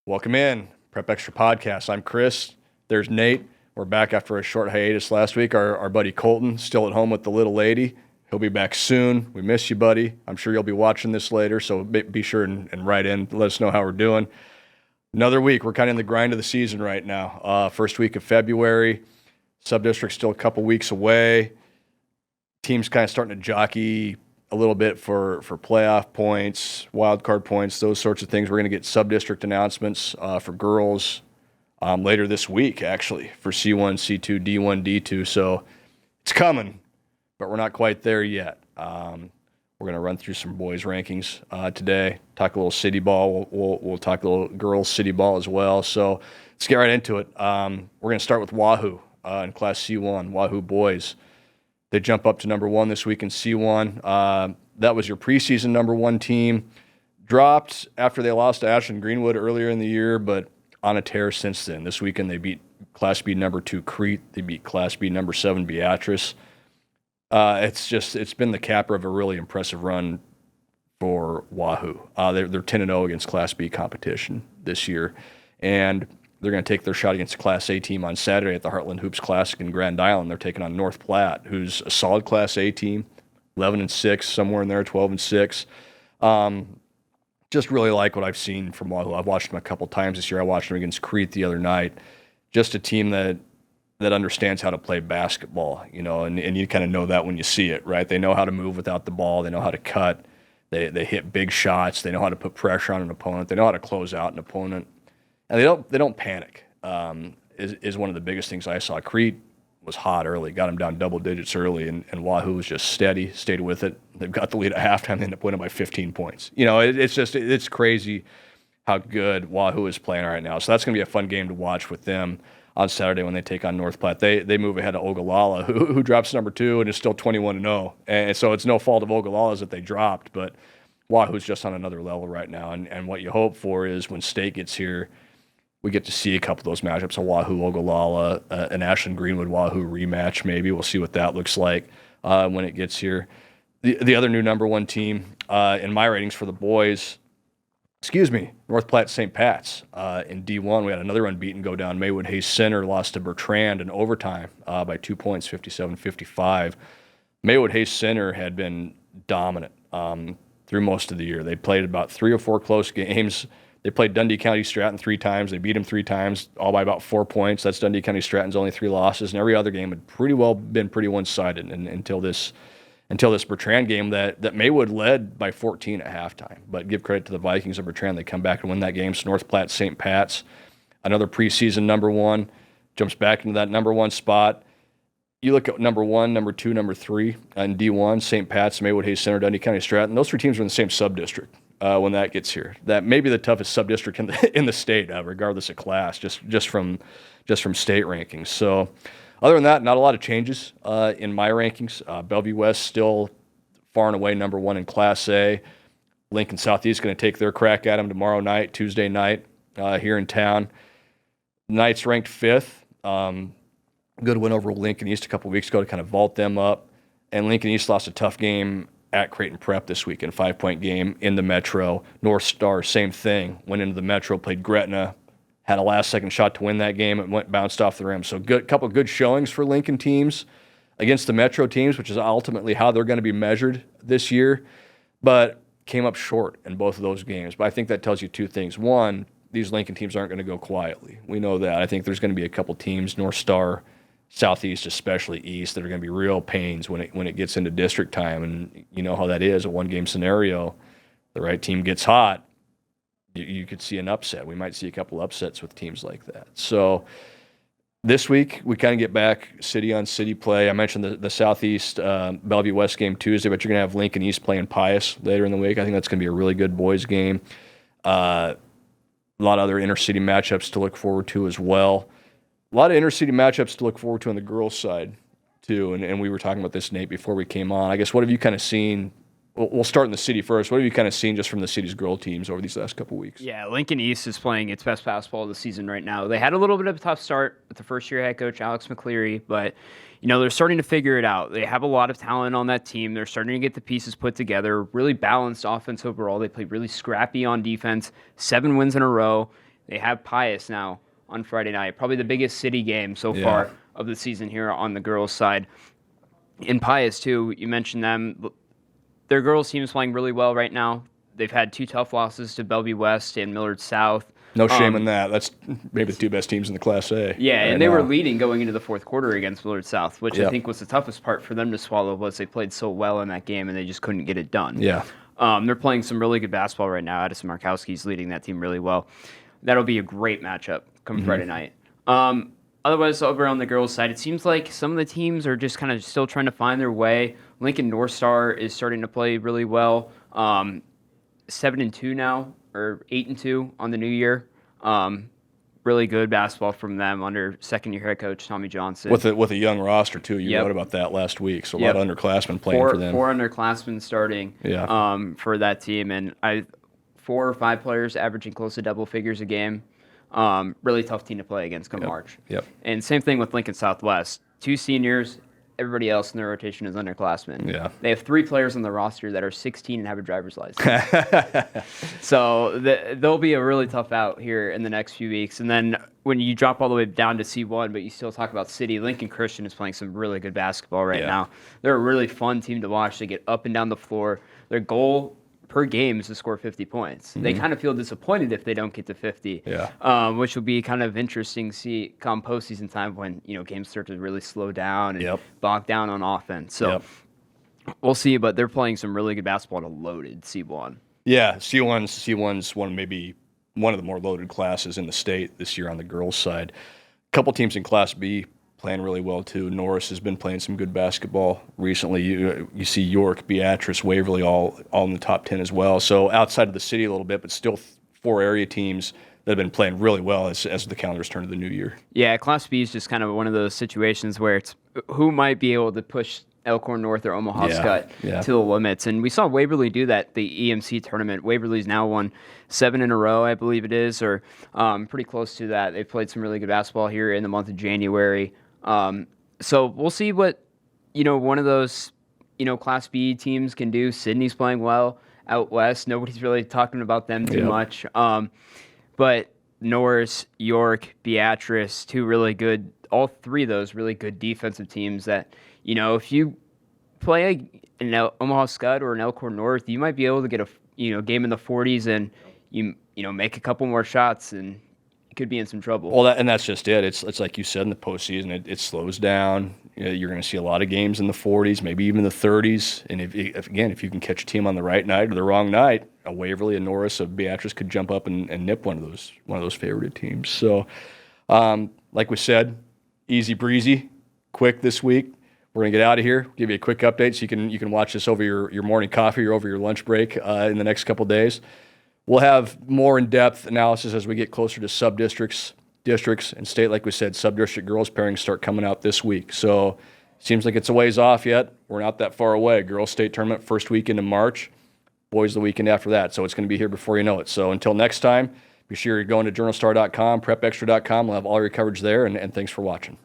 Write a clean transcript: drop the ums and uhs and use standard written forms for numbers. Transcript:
Welcome in, Prep Extra Podcast. I'm Chris. There's Nate. We're back after a short hiatus last week. Our buddy Colton, still at home with the little lady. He'll be back soon. We miss you, buddy. I'm sure you'll be watching this later, so be sure and write in. Let us know how we're doing. Another week. We're kind of in the grind of the season right now. First week of February. Sub-district's still a couple weeks away. Teams kind of starting to jockey a little bit for playoff points, wild card points, those sorts of things. We're going to get sub-district announcements for girls later this week, actually, for C1, C2, D1, D2. So it's coming, but we're not quite there yet. We're going to run through some boys' rankings today, talk a little city ball. We'll talk a little girls' city ball as well. So let's get right into it. We're going to start with Wahoo in Class C1, Wahoo boys. They jump up to number one this week in C1. That was your preseason number one team. Dropped after they lost to Ashland Greenwood earlier in the year, but on a tear since then. This weekend they beat Class B number 2 Crete. They beat Class B number 7 Beatrice. It's been the capper of a really impressive run for Wahoo. They're 10-0 against Class B competition this year, and they're going to take their shot against the Class A team on Saturday at the Heartland Hoops Classic in Grand Island. They're taking on North Platte, who's a solid Class A team, 11-6, somewhere in there, 12-6. Just really like what I've seen from Wahoo. I've watched them a couple times this year. I watched them against Crete the other night. Just a team that understands how to play basketball, and you kind of know that when you see it, right? They know how to move without the ball. They know how to cut. They hit big shots. They know how to put pressure on an opponent. They know how to close out an opponent. And they don't panic. Is one of the biggest things I saw. Crete was hot early, got them down double digits early, and Wahoo was just steady, stayed with it. They've got the lead at halftime. They end up winning by 15 points. It's crazy how good Wahoo is playing right now. So that's going to be a fun game to watch with them on Saturday when they take on North Platte. They move ahead of Ogallala, who drops number 2 and is still 21-0. And so it's no fault of Ogallala's that they dropped, but Wahoo's just on another level right now. And what you hope for is when State gets here, we get to see a couple of those matchups, a Wahoo, Ogallala, an Ashland Greenwood Wahoo rematch maybe. We'll see what that looks like when it gets here. The other new number one team in my ratings for the boys, North Platte St. Pat's. In D1, we had another unbeaten go down. Maywood Hayes Center lost to Bertrand in overtime by 2 points, 57-55. Maywood Hayes Center had been dominant through most of the year. They played about 3 or 4 close games. They played Dundee County Stratton 3 times. They beat them 3 times, all by about 4 points. That's Dundee County Stratton's only 3 losses, and every other game had been pretty one-sided until this Bertrand game that Maywood led by 14 at halftime. But give credit to the Vikings of Bertrand. They come back and win that game. So North Platte St. Pat's, another preseason number one, jumps back into that number one spot. You look at number 1, number 2, number 3 in D1, St. Pat's, Maywood Hayes Center, Dundee County Stratton. Those 3 teams are in the same sub-district. When that gets here, that may be the toughest sub-district in the state, regardless of class, just from state rankings. So, other than that, not a lot of changes in my rankings. Bellevue West still far and away number 1 in Class A. Lincoln Southeast going to take their crack at them tomorrow night, Tuesday night, here in town. Knights ranked 5th. Good win over Lincoln East a couple weeks ago to kind of vault them up. And Lincoln East lost a tough game at Creighton Prep this week in a 5-point game in the Metro. North Star, same thing. Went into the Metro, played Gretna, had a last-second shot to win that game. It bounced off the rim. So couple good showings for Lincoln teams against the Metro teams, which is ultimately how they're going to be measured this year, but came up short in both of those games. But I think that tells you 2 things. One, these Lincoln teams aren't going to go quietly. We know that. I think there's going to be a couple teams, North Star, Southeast, especially East, that are going to be real pains when it gets into district time. And you know how that is, a one-game scenario. The right team gets hot, you could see an upset. We might see a couple upsets with teams like that. So this week, we kind of get back city-on-city play. I mentioned the Southeast Bellevue West game Tuesday, but you're going to have Lincoln East playing Pius later in the week. I think that's going to be a really good boys game. A lot of other inter-city matchups to look forward to as well. A lot of inter-city matchups to look forward to on the girls' side, too. And we were talking about this, Nate, before we came on. I guess, what have you kind of seen? We'll start in the city first. What have you kind of seen just from the city's girl teams over these last couple weeks? Yeah, Lincoln East is playing its best basketball of the season right now. They had a little bit of a tough start with the first-year head coach, Alex McCleary, but they're starting to figure it out. They have a lot of talent on that team. They're starting to get the pieces put together. Really balanced offense overall. They played really scrappy on defense. 7 wins in a row. They have Pius now on Friday night, probably the biggest city game so Yeah. far of the season here on the girls' side. In Pius, too, you mentioned them. Their girls' team is playing really well right now. They've had 2 tough losses to Bellevue West and Millard South. No shame in that. That's maybe the 2 best teams in the Class A. Yeah, right and they were now. leading going into the fourth quarter against Millard South, which I Yep. think was the toughest part for them to swallow was they played so well in that game and they just couldn't get it done. Yeah. They're playing some really good basketball right now. Addison Markowski's leading that team really well. That'll be a great matchup come Friday night. Otherwise, over on the girls' side, it seems like some of the teams are just kind of still trying to find their way. Lincoln North Star is starting to play really well. 7-2 now, or 8-2 on the new year. Really good basketball from them under second-year head coach Tommy Johnson. With a young roster too. You Yep. wrote about that last week. So a Yep. lot of underclassmen playing for them. 4 underclassmen starting for that team, and 4 or 5 players averaging close to double figures a game. Really tough team to play against come March. Yep. And same thing with Lincoln Southwest. 2 seniors. Everybody else in their rotation is underclassmen. Yeah. They have 3 players on the roster that are 16 and have a driver's license. So they'll be a really tough out here in the next few weeks. And then when you drop all the way down to C1, but you still talk about City, Lincoln Christian is playing some really good basketball right now. They're a really fun team to watch. They get up and down the floor. Their goal per game is to score 50 points. They kind of feel disappointed if they don't get to 50, which will be kind of interesting to see come postseason time when games start to really slow down and bog down on offense. So we'll see, but they're playing some really good basketball in a loaded C1. Yeah, C1's maybe one of the more loaded classes in the state this year on the girls' side. A couple teams in Class B playing really well too. Norris has been playing some good basketball recently. You see York, Beatrice, Waverly all in the top 10 as well. So outside of the city a little bit, but still 4 area teams that have been playing really well as the calendars turn to the new year. Yeah, Class B is just kind of one of those situations where it's who might be able to push Elkhorn North or Omaha Skutt to the limits. And we saw Waverly do that, the EMC tournament. Waverly's now won 7 in a row, I believe it is, or pretty close to that. They've played some really good basketball here in the month of January. So we'll see what, one of those, Class B teams can do. Sydney's playing well out west. Nobody's really talking about them too much. But Norris, York, Beatrice, 2 really good, all 3 of those really good defensive teams that, if you play an Omaha Skutt or an Elkhorn North, you might be able to get a game in the 40s and you make a couple more shots and you could be in some trouble. Well, that's just it. It's like you said in the postseason, it slows down. You're going to see a lot of games in the 40s, maybe even the 30s. And if you can catch a team on the right night or the wrong night, a Waverly, a Norris, a Beatrice could jump up and nip one of those favorited teams. So, like we said, easy breezy, quick this week. We're going to get out of here, give you a quick update so you can watch this over your morning coffee or over your lunch break in the next couple days. We'll have more in-depth analysis as we get closer to sub-districts, districts, and state. Like we said, sub-district girls pairings start coming out this week. So seems like it's a ways off yet. We're not that far away. Girls state tournament first weekend in March. Boys the weekend after that. So it's going to be here before you know it. So until next time, be sure you're going to journalstar.com, prepextra.com. We'll have all your coverage there, and thanks for watching.